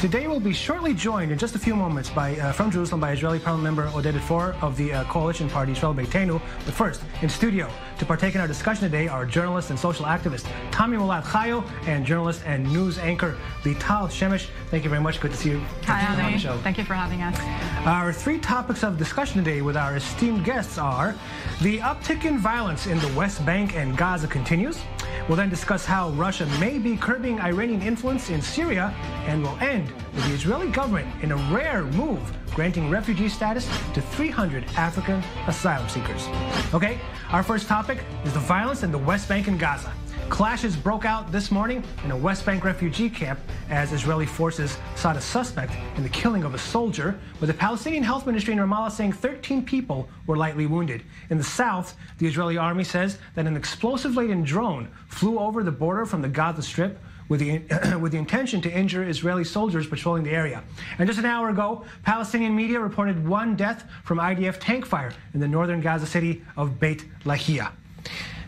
Today we'll be shortly joined in just a few moments from Jerusalem by Israeli Parliament member Oded Forer of the coalition party Israel Beitenu. But first, in studio to partake in our discussion today are journalist and social activist Tammi Molad Hayo and journalist and news anchor Lital Shemesh. Thank you very much. Good to see you. Hi, on the show. Thank you for having us. Our three topics of discussion today with our esteemed guests are: the uptick in violence in the West Bank and Gaza continues. We'll then discuss how Russia may be curbing Iranian influence in Syria, and we'll end with the Israeli government in a rare move granting refugee status to 300 African asylum seekers. Okay, our first topic is the violence in the West Bank and Gaza. Clashes broke out this morning in a West Bank refugee camp as Israeli forces sought a suspect in the killing of a soldier, with the Palestinian Health Ministry in Ramallah saying 13 people were lightly wounded. In the south, the Israeli army says that an explosive-laden drone flew over the border from the Gaza Strip with the intention to injure Israeli soldiers patrolling the area. And just an hour ago, Palestinian media reported one death from IDF tank fire in the northern Gaza city of Beit Lahia.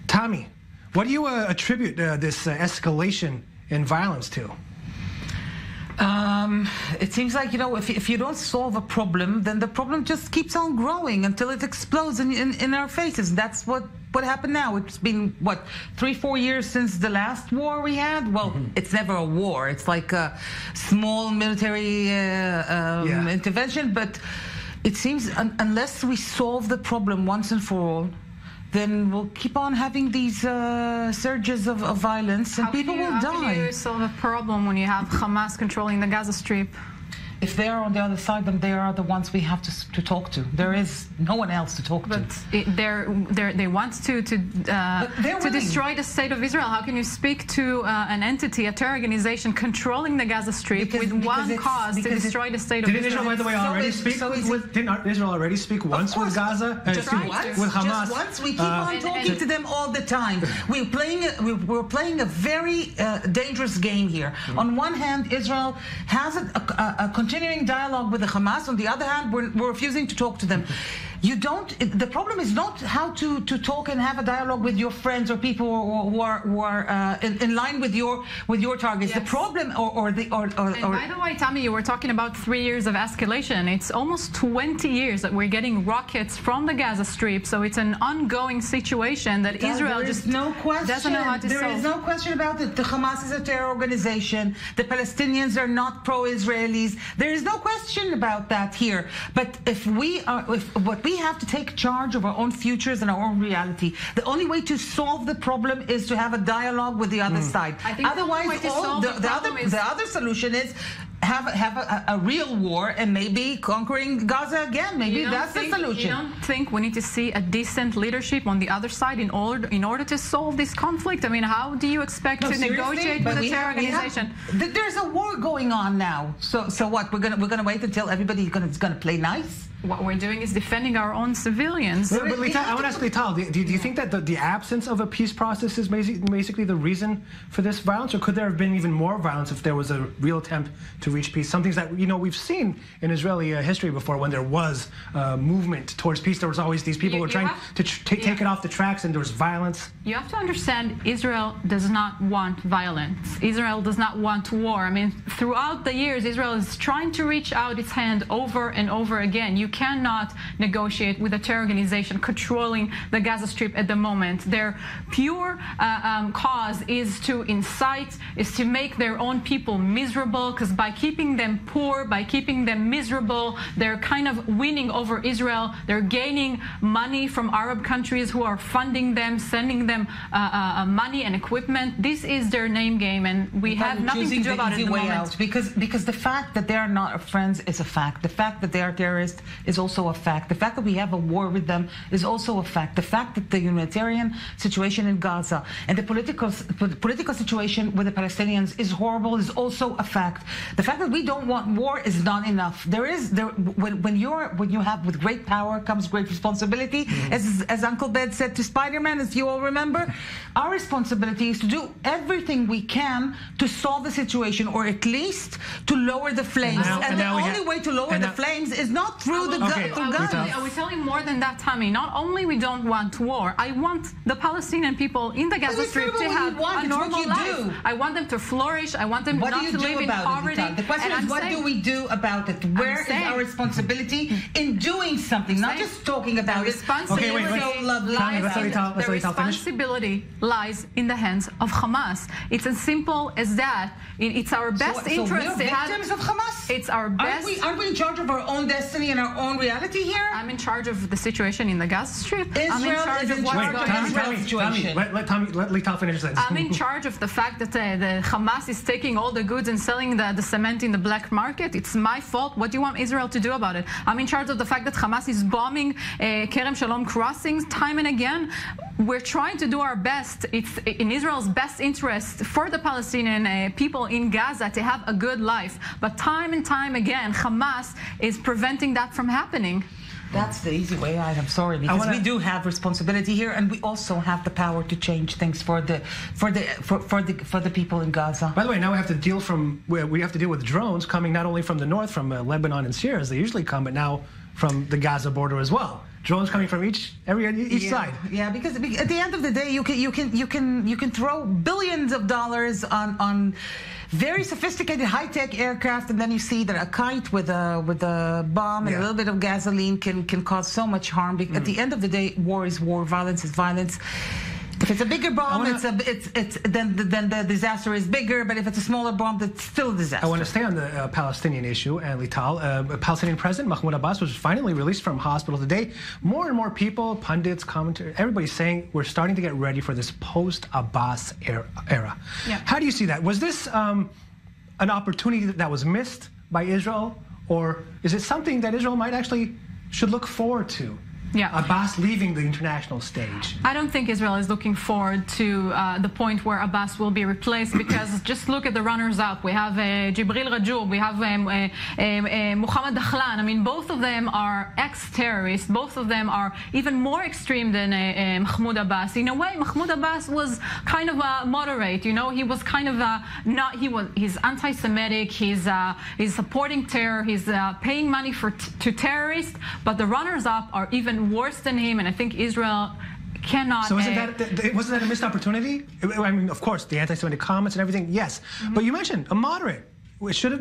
Tammi, what do you attribute this escalation in violence to? It seems like, you know, if you don't solve a problem, then the problem just keeps on growing until it explodes in our faces. That's what happened now. It's been, what, 3-4 years since the last war we had? Well, It's never a war. It's like a small military intervention. But it seems unless we solve the problem once and for all, then we'll keep on having these surges of violence, and people will die. How can you solve a problem when you have Hamas controlling the Gaza Strip? If they're on the other side, then they are the ones we have to talk to. There is no one else to talk to. But they want to destroy the state of Israel. How can you speak to an entity, a terror organization controlling the Gaza Strip with one cause to destroy the state of Israel? Didn't Israel, by the way, already speak didn't Israel already speak once with Gaza? Just once? With Hamas? Just once? We keep on talking to them all the time. We're playing a very dangerous game here. On one hand, Israel has a continuing dialogue with the Hamas. On the other hand, we're refusing to talk to them. The problem is not how to talk and have a dialogue with your friends or people who are in line with your targets. Yes. The problem And by the way, Tammi, you were talking about 3 years of escalation. It's almost 20 years that we're getting rockets from the Gaza Strip. So it's an ongoing situation that Israel just doesn't know how to solve. There is no question about it. The Hamas is a terror organization. The Palestinians are not pro-Israelis. There is no question about that here. But if what we have to take charge of our own futures and our own reality. The only way to solve the problem is to have a dialogue with the other side. Otherwise, the other solution is have a real war and maybe conquering Gaza again. Maybe that's the solution. You don't think we need to see a decent leadership on the other side in order to solve this conflict? I mean, how do you expect to negotiate with a terror organization? There's a war going on now. So what? We're gonna wait until everybody's gonna play nice? What we're doing is defending our own civilians. But Lital, I want to ask Lital, do you think that the absence of a peace process is basically the reason for this violence, or could there have been even more violence if there was a real attempt to reach peace? Some things that we've seen in Israeli history before. When there was movement towards peace, there was always these people who were trying to take it off the tracks, and there was violence. You have to understand, Israel does not want violence. Israel does not want war. I mean, throughout the years, Israel is trying to reach out its hand over and over again. You cannot negotiate with a terror organization controlling the Gaza Strip at the moment. Their pure cause is to incite, is to make their own people miserable, because by keeping them poor, by keeping them miserable, they're kind of winning over Israel. They're gaining money from Arab countries who are funding them, sending them money and equipment. This is their name game, and we have nothing to do about it at the moment. Because the fact that they are not our friends is a fact. The fact that they are terrorists is also a fact. The fact that we have a war with them is also a fact. The fact that the humanitarian situation in Gaza and the political situation with the Palestinians is horrible is also a fact. The fact that we don't want war is not enough. When you have with great power comes great responsibility. As Uncle Ben said to Spider-Man, as you all remember, our responsibility is to do everything we can to solve the situation, or at least to lower the flames. And the only way to lower the flames is not through the guns. I will tell you more than that, Tammi. Not only we don't want war, I want the Palestinian people in the Gaza Strip to have a normal life. I want them to flourish. I want them not to live in poverty. The question is, what do we do about it? Where is our responsibility in doing something, not just talking about it? The responsibility lies in the hands of Hamas. It's as simple as that. It's our best interest to have victims of Hamas. It's our best. Aren't we in charge of our own destiny and our own reality here? I'm in charge of the situation in the Gaza Strip. I'm in charge of what's going on in Israel's situation. Let Lital finish this. I'm in charge of the fact that the Hamas is taking all the goods and selling the cement in the black market. It's my fault. What do you want Israel to do about it? I'm in charge of the fact that Hamas is bombing Kerem Shalom crossings time and again. We're trying to do our best. It's in Israel's best interest for the Palestinian people in Gaza to have a good life. But time and time again, Hamas is preventing that from happening. That's the easy way out. I'm sorry, because we do have responsibility here, and we also have the power to change things for the people in Gaza. By the way, now we have to deal with drones coming not only from the north, from Lebanon and Syria, as they usually come, but now from the Gaza border as well. Drones coming from each side. Yeah, because at the end of the day, you can throw billions of dollars on very sophisticated high-tech aircraft, and then you see that a kite with a bomb and a little bit of gasoline can cause so much harm. At the end of the day, war is war, violence is violence. If it's a bigger bomb, then the disaster is bigger. But if it's a smaller bomb, it's still a disaster. I want to stay on the Palestinian issue, and Lital. Palestinian President Mahmoud Abbas was finally released from hospital today. More and more people, pundits, commentators, everybody's saying we're starting to get ready for this post-Abbas era. Yeah. How do you see that? Was this an opportunity that was missed by Israel, or is it something that Israel should look forward to? Yeah. Abbas leaving the international stage. I don't think Israel is looking forward to the point where Abbas will be replaced, because just look at the runners-up. We have Jibril Rajoub, we have Mohammed Dakhlan. I mean, both of them are ex-terrorists. Both of them are even more extreme than Mahmoud Abbas. In a way, Mahmoud Abbas was kind of a moderate. You know, he was kind of he's anti-Semitic. He's supporting terror. He's paying money to terrorists. But the runners-up are even worse than him, and I think Israel cannot. So wasn't that a missed opportunity? I mean, of course, the anti-Semitic comments and everything, yes. But you mentioned a moderate.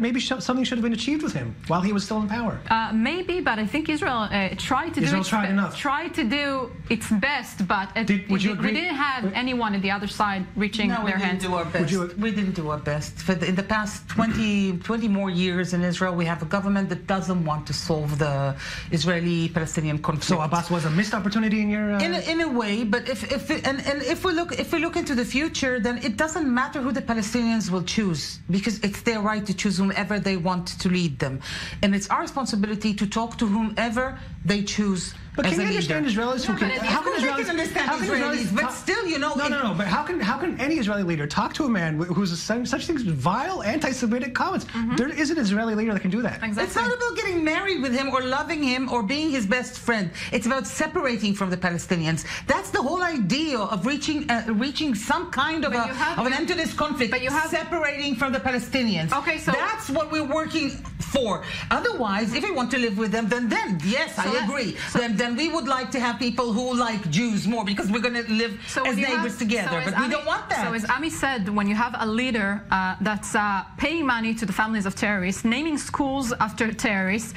Maybe something should have been achieved with him while he was still in power. Maybe, but I think Israel tried to do its best, but we didn't have anyone at the other side reaching their hands. We didn't do our best. In the past 20 more years in Israel, we have a government that doesn't want to solve the Israeli-Palestinian conflict. So Abbas was a missed opportunity in your... In a way, but if we look into the future, then it doesn't matter who the Palestinians will choose, because it's their right to choose whomever they want to lead them. And it's our responsibility to talk to whomever they choose. But can you understand Israelis who can... How can understand Israelis? But still, you know... No. But how can any Israeli leader talk to a man who's such things as vile anti-Semitic comments? There is an Israeli leader that can do that. Exactly. It's not about getting married with him or loving him or being his best friend. It's about separating from the Palestinians. That's the whole idea of reaching some kind of an end to this conflict. But you have separating from the Palestinians. Okay, so that's what we're working for. Otherwise, if we want to live with them, then yes, I agree. Then we would like to have people who like Jews more, because we're going to live as neighbors together. But we don't want that. So as Ami said, when you have a leader that's paying money to the families of terrorists, naming schools after terrorists,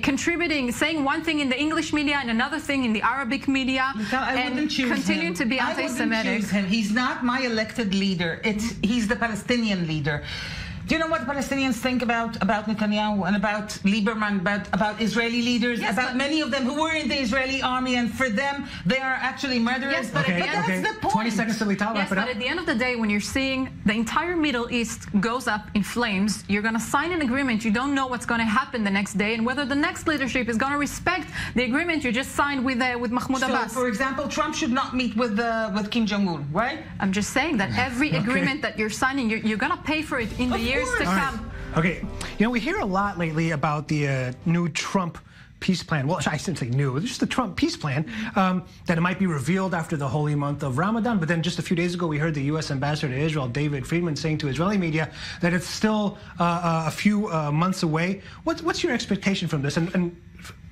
contributing, saying one thing in the English media and another thing in the Arabic media, and continuing to be anti-Semitic. I wouldn't choose him. He's not my elected leader. He's the Palestinian leader. Do you know what Palestinians think about Netanyahu and about Lieberman, about Israeli leaders, about many of them who were in the Israeli army, and for them, they are actually murderers? Yes, but that's the point. 20 seconds to Lital, wrap it up. But at the end of the day, when you're seeing the entire Middle East goes up in flames, you're going to sign an agreement. You don't know what's going to happen the next day, and whether the next leadership is going to respect the agreement you just signed with Mahmoud Abbas. So, for example, Trump should not meet with Kim Jong-un, right? I'm just saying that every agreement that you're signing, you're going to pay for it in the years to come. Okay, we hear a lot lately about the new Trump peace plan, well, I shouldn't say new, it's just the Trump peace plan, that it might be revealed after the holy month of Ramadan. But then just a few days ago, we heard the U.S. ambassador to Israel, David Friedman, saying to Israeli media that it's still a few months away. What's your expectation from this, and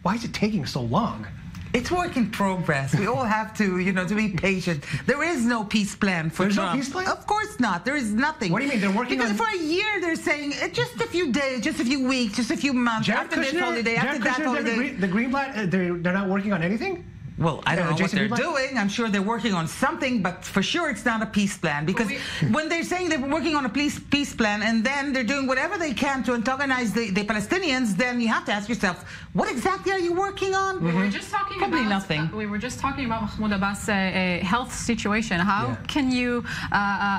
why is it taking so long? It's work in progress. We all have to, to be patient. There is no peace plan for Trump. There's no peace plan? Of course not. There is nothing. What do you mean? They're working because on... for a year they're saying just a few days, just a few weeks, just a few months. After this holiday, after that holiday. The Greenblatt, they're not working on anything? Well, I don't know what they're doing. I'm sure they're working on something, but for sure it's not a peace plan. Because when they're saying they're working on a peace plan and then they're doing whatever they can to antagonize the Palestinians, then you have to ask yourself, what exactly are you working on? We were just talking Probably about nothing. We were just talking about Mahmoud Abbas' health situation. How can you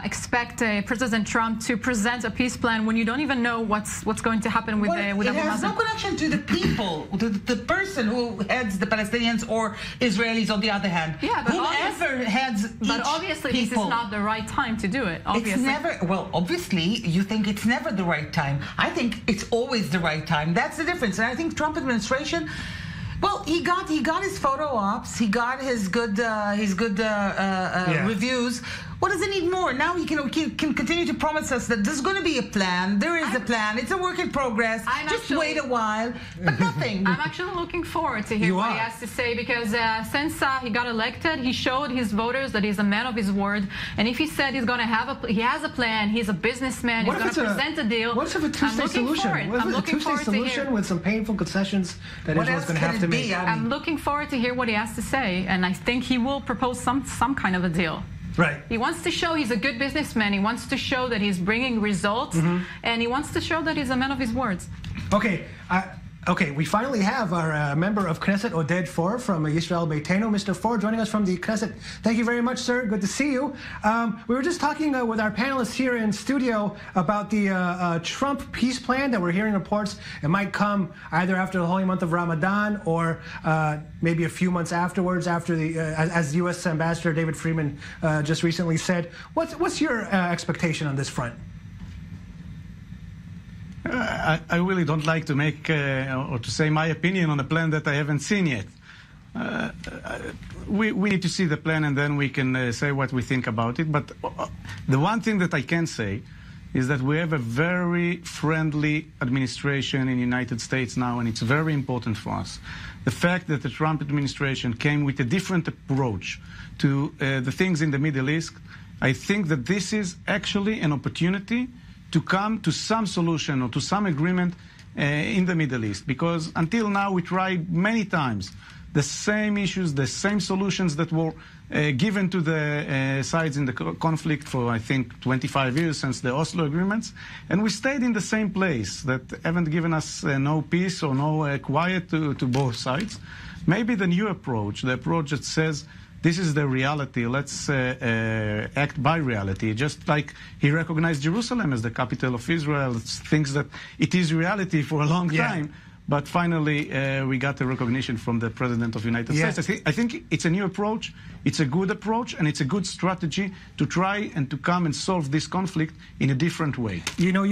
expect President Trump to present a peace plan when you don't even know what's going to happen with Abu Mazen? It has no connection to the people, to the person who heads the Palestinians or Israelis on the other hand. Yeah, but whoever heads But obviously this is not the right time to do it. Obviously. It's never, well, obviously you think it's never the right time. I think it's always the right time. That's the difference. And I think Trump administration, well, he got his photo ops, he got his good reviews. What does he need more? Now he can continue to promise us that there's going to be a plan. There is a plan. It's a work in progress. Just wait a while, but nothing. I'm actually looking forward to hear what he has to say, because since he got elected, he showed his voters that he's a man of his word. And if he said he's going to have he has a plan, he's a businessman, he's going to present a deal. What if a two-state solution? I'm looking forward to hear with some painful concessions that Israel's going to have to make. I'm looking forward to hear what he has to say, and I think he will propose some kind of a deal. Right. He wants to show he's a good businessman. He wants to show that he's bringing results, and he wants to show that he's a man of his words. Okay. Okay, we finally have our member of Knesset, Oded Forer from Yisrael Beitenu. Mr. Forer joining us from the Knesset. Thank you very much, sir. Good to see you. We were just talking with our panelists here in studio about the Trump peace plan that we're hearing reports. It might come either after the holy month of Ramadan or maybe a few months afterwards, after the as U.S. Ambassador David Friedman just recently said. What's your expectation on this front? I really don't like to make or to say my opinion on a plan that I haven't seen yet. We need to see the plan and then we can say what we think about it. But the one thing that I can say is that we have a very friendly administration in the United States now, and it's very important for us. The fact that the Trump administration came with a different approach to the things in the Middle East, I think that this is actually an opportunity to come to some solution or to some agreement in the Middle East. Because until now we tried many times the same issues, the same solutions that were given to the sides in the conflict for, I think, 25 years since the Oslo agreements. And we stayed in the same place that haven't given us no peace or no quiet to both sides. Maybe the new approach, the approach that says, this is the reality, let's act by reality. Just like he recognized Jerusalem as the capital of Israel, thinks that it is reality for a long time. But finally, we got the recognition from the President of the United States. I think it's a new approach, it's a good approach, and it's a good strategy to try and to come and solve this conflict in a different way. You know,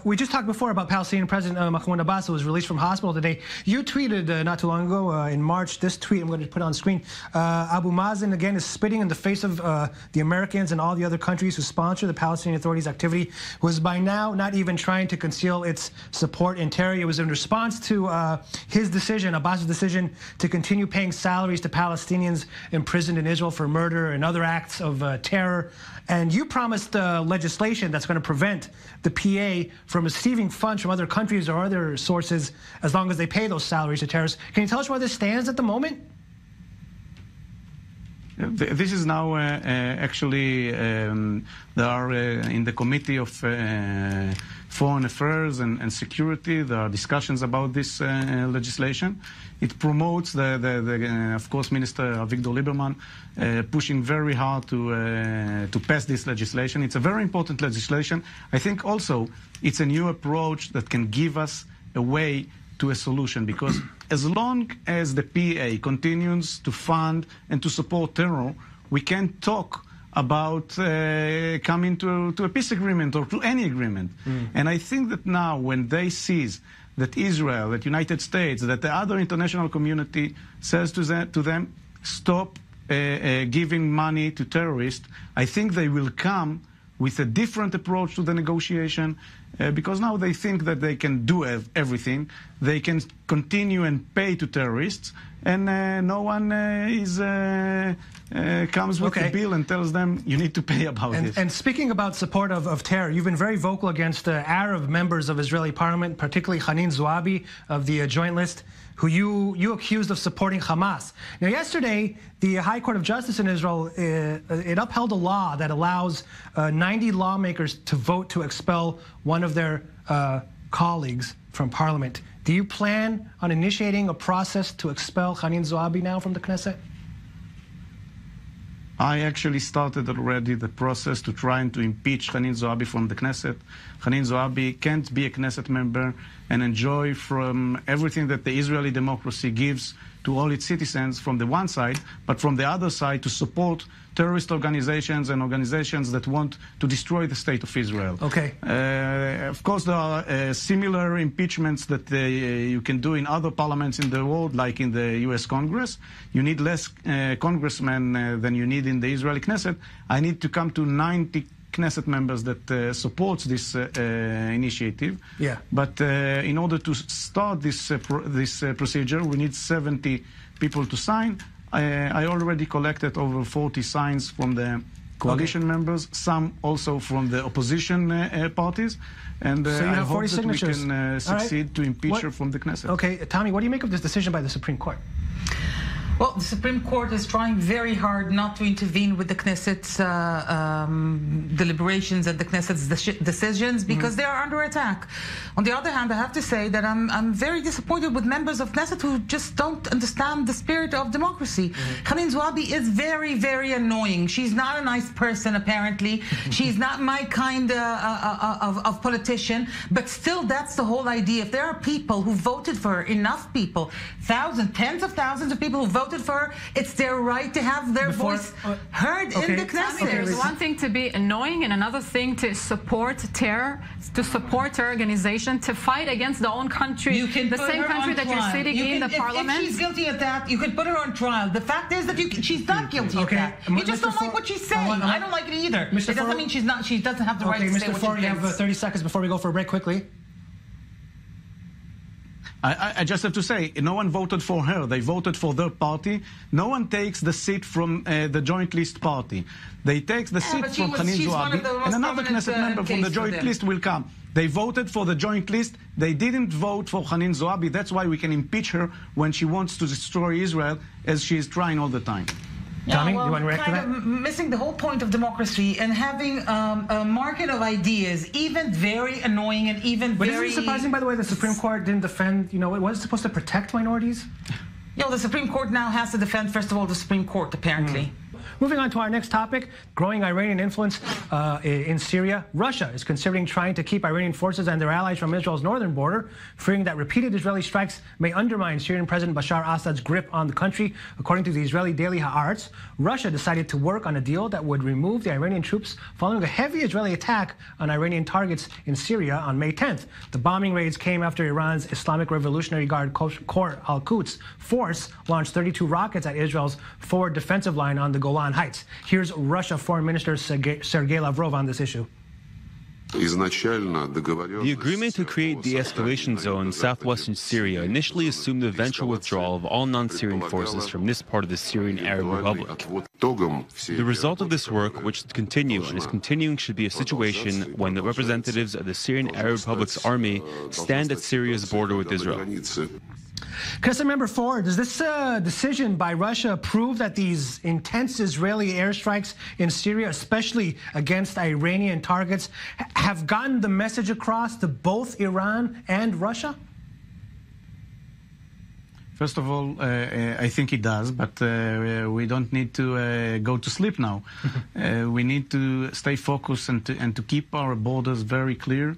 we just talked before about Palestinian President Mahmoud Abbas, who was released from hospital today. You tweeted not too long ago, in March, this tweet I'm going to put on screen. Abu Mazen, again, is spitting in the face of the Americans and all the other countries who sponsor the Palestinian Authority's activity, who is by now not even trying to conceal its support in terror. It was in response to his decision, Abbas's decision, to continue paying salaries to Palestinians imprisoned in Israel for murder and other acts of terror. And you promised legislation that's going to prevent the PA from receiving funds from other countries or other sources as long as they pay those salaries to terrorists. Can you tell us where this stands at the moment? This is now actually, there are in the Committee of Foreign Affairs and Security, there are discussions about this legislation. It promotes of course, Minister Avigdor Lieberman pushing very hard to pass this legislation. It's a very important legislation. I think also it's a new approach that can give us a way to a solution, because as long as the PA continues to fund and to support terror, we can talk about coming to a peace agreement or to any agreement. And I think that now when they seize that Israel, that United States, that the other international community says to them, stop giving money to terrorists, I think they will come with a different approach to the negotiation, because now they think that they can do everything. They can continue and pay to terrorists, and no one comes with a bill and tells them you need to pay about it. And speaking about support of terror, you've been very vocal against Arab members of Israeli Parliament, particularly Hanin Zoabi of the Joint List, who you accused of supporting Hamas. Now, yesterday, the High Court of Justice in Israel, it upheld a law that allows 90 lawmakers to vote to expel one of their colleagues from Parliament. Do you plan on initiating a process to expel Hanin Zoabi now from the Knesset? I actually started already the process to try and to impeach Hanin Zoabi from the Knesset. Hanin Zoabi can't be a Knesset member and enjoy from everything that the Israeli democracy gives to all its citizens from the one side, but from the other side to support terrorist organizations and organizations that want to destroy the state of Israel. Okay. Of course, there are similar impeachments that you can do in other parliaments in the world, like in the U.S. Congress. You need less congressmen than you need in the Israeli Knesset. I need to come to 90 Knesset members that supports this initiative. Yeah. But in order to start this procedure, we need 70 people to sign. I already collected over 40 signs from the coalition members, some also from the opposition parties. And so you have I 40 hope signatures. that we can succeed to impeach her from the Knesset. Okay, Tammi, what do you make of this decision by the Supreme Court? Well, the Supreme Court is trying very hard not to intervene with the Knesset's deliberations and the Knesset's decisions because they are under attack. On the other hand, I have to say that I'm very disappointed with members of Knesset who just don't understand the spirit of democracy. Hanin Zoabi is very, very annoying. She's not a nice person, apparently. She's not my kind of politician, but still, that's the whole idea. If there are people who voted for her, enough people, thousands, tens of thousands of people who voted for her, it's their right to have their voice heard in the Knesset. There's one thing to be annoying and another thing to support terror, to support terror organization, to fight against their own country, you can the same country that you're sitting in the parliament. If she's guilty of that, you can put her on trial. The fact is that she's not guilty of that. You just don't like what she's saying. I don't like it either. It doesn't mean she doesn't have the right to say what she thinks. You have 30 seconds before we go for a break quickly. I just have to say, no one voted for her. They voted for their party. No one takes the seat from the Joint List party. They take the seat from Hanin Zoabi, and another Knesset member from the Joint List will come. They voted for the Joint List. They didn't vote for Hanin Zoabi. That's why we can impeach her when she wants to destroy Israel, as she is trying all the time. Tammi, you want to react to that? Missing the whole point of democracy and having a market of ideas, even very annoying and even But very... isn't it surprising, by the way, the Supreme Court didn't defend, it wasn't supposed to protect minorities? The Supreme Court now has to defend, first of all, the Supreme Court, apparently. Moving on to our next topic, growing Iranian influence in Syria. Russia is considering trying to keep Iranian forces and their allies from Israel's northern border, fearing that repeated Israeli strikes may undermine Syrian President Bashar Assad's grip on the country. According to the Israeli daily Haaretz, Russia decided to work on a deal that would remove the Iranian troops following a heavy Israeli attack on Iranian targets in Syria on May 10th. The bombing raids came after Iran's Islamic Revolutionary Guard Corps Al-Quds force launched 32 rockets at Israel's forward defensive line on the Golan Heights. Here's Russia Foreign Minister Sergei Lavrov on this issue. The agreement to create de-escalation zone in southwestern Syria initially assumed the eventual withdrawal of all non-Syrian forces from this part of the Syrian Arab Republic. The result of this work, which should continue and is continuing, should be a situation when the representatives of the Syrian Arab Republic's army stand at Syria's border with Israel. Knesset Member Forer, does this decision by Russia prove that these intense Israeli airstrikes in Syria, especially against Iranian targets, have gotten the message across to both Iran and Russia? First of all, I think it does, but we don't need to go to sleep now. We need to stay focused and to keep our borders very clear,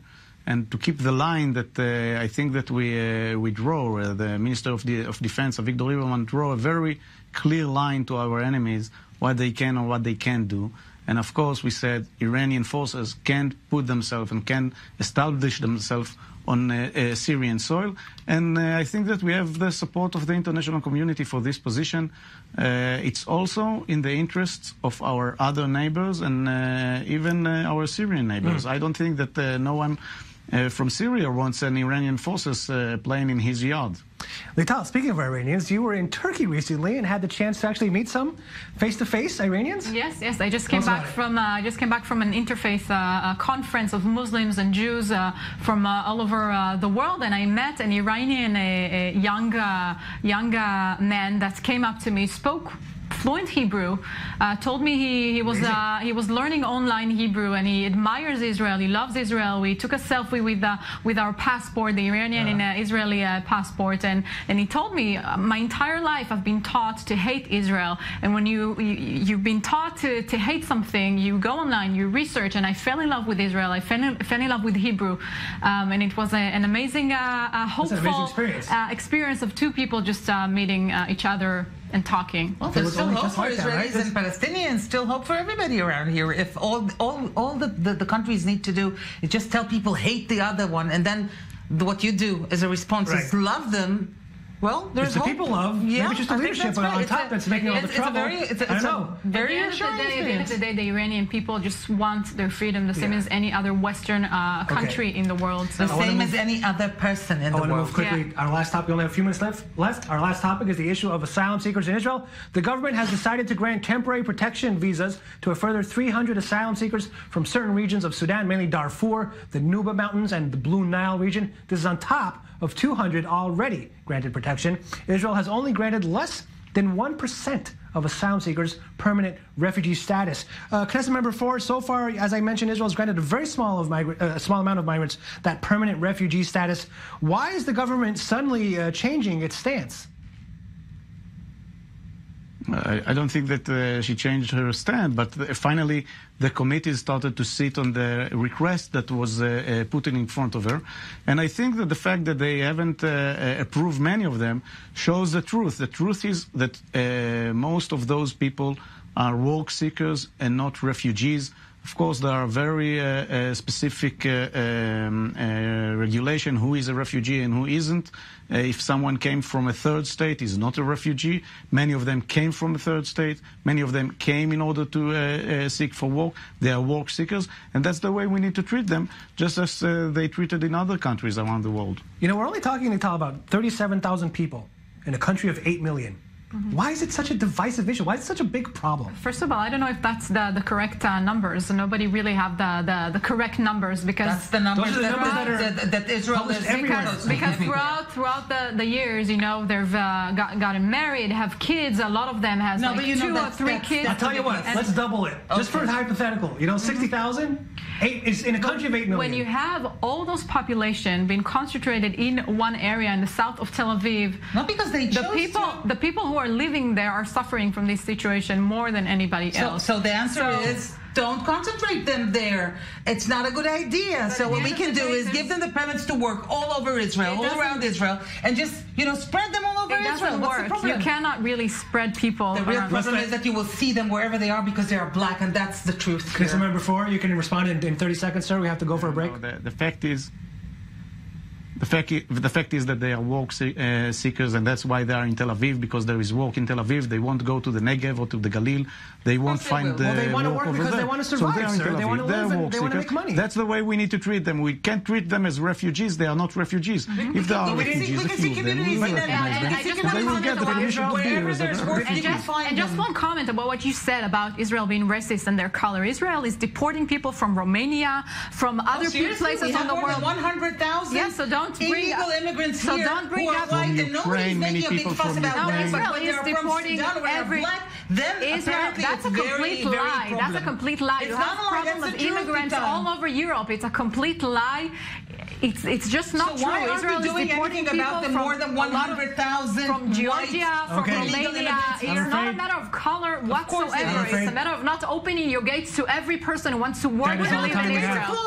and to keep the line that I think that we draw. The Minister of Defense, Avigdor Lieberman, draw a very clear line to our enemies, what they can or what they can't do. And of course, we said Iranian forces can't put themselves and can establish themselves on Syrian soil. And I think that we have the support of the international community for this position. It's also in the interests of our other neighbors and even our Syrian neighbors. I don't think that no one from Syria wants any Iranian forces playing in his yard. Lital, speaking of Iranians, you were in Turkey recently and had the chance to actually meet some face-to-face Iranians? Yes, yes. I just came back from an interfaith conference of Muslims and Jews from all over the world, and I met an Iranian, a young man that came up to me, spoke fluent Hebrew, told me he was learning online Hebrew, and he admires Israel. He loves Israel. We took a selfie with our passport, the Iranian and Israeli passport, and he told me, my entire life I've been taught to hate Israel, and when you've been taught to hate something, you go online, you research, and I fell in love with Israel. I fell in love with Hebrew, and it was an amazing, hopeful experience of two people just meeting each other and talking. Well, there's still hope for Israelis and Palestinians, still hope for everybody around here. If all the countries need to do is just tell people hate the other one, and then what you do as a response is love them, well, there's the people love. Yeah, maybe just the leadership on top that's making all the trouble. At the end of the day, the Iranian people just want their freedom, the same as any other Western country in the world. So. The same as any other person in the world. I want to move quickly. Our last topic, we only have a few minutes left. Our last topic is the issue of asylum seekers in Israel. The government has decided to grant temporary protection visas to a further 300 asylum seekers from certain regions of Sudan, mainly Darfur, the Nuba Mountains, and the Blue Nile region. This is on top of 200 already granted protection. Israel has only granted less than 1% of asylum seekers permanent refugee status. Knesset Member Forer, so far, as I mentioned, Israel has granted a very small amount of migrants that permanent refugee status. Why is the government suddenly changing its stance? I don't think that she changed her stand, but finally the committee started to sit on the request that was put in front of her. And I think that the fact that they haven't approved many of them shows the truth. The truth is that most of those people are work seekers and not refugees. Of course, there are very specific regulation who is a refugee and who isn't. If someone came from a third state, is not a refugee. Many of them came from a third state. Many of them came in order to seek for work. They are work seekers, and that's the way we need to treat them, just as they treated in other countries around the world. You know, we're only talking in Lital about 37,000 people in a country of 8 million. Why is it such a divisive issue? Why is it such a big problem? First of all, I don't know if that's the correct numbers. Nobody really have the correct numbers, because that's the numbers, that Israel is because throughout the years, you know, they've gotten married, have kids. A lot of them has like 2 or 3 kids. I'll tell you what, let's double it. Just for a hypothetical, you know, 60,000 is in a country of 8 million. When you have all those population being concentrated in one area in the south of Tel Aviv, not because they chose the people who are living there are suffering from this situation more than anybody else. So the answer is, don't concentrate them there. It's not a good idea. So what we can do is give them the permits to work all over Israel, all around Israel, and just, you know, spread them all over Israel. What's the problem? You cannot really spread people. The real problem is that you will see them wherever they are because they are black, and that's the truth. Knesset Member Forer, you can respond in 30 seconds, sir. We have to go for a break. No, the fact is, that they are work seekers, and that's why they are in Tel Aviv, because there is work in Tel Aviv. They won't go to the Negev or to the Galil. They won't find well, they want to work because they want to survive, sir. They want to live and they want to make money. That's the way we need to treat them. We can't treat them as refugees. They are not refugees. If they are refugees, a few of them, we will recognize them, and they will get the permission to be here as refugees. And just one comment about what you said about Israel being racist and their color. Israel is deporting people from Romania, from other places on the world. 100,000. Yes, so don't bring illegal immigrants so here don't bring who are up white, from and nobody's Ukraine, making a big fuss about them. Israel is deporting every. That's a complete lie. That's a complete lie. You have a problem of immigrants all over Europe. It's a complete lie. It's just not true. Why aren't Israel we doing anything about the more than 100,000 from Georgia, from Romania? It's not a matter of color whatsoever. It's a matter of not opening your gates to every person who wants to work and live in Israel.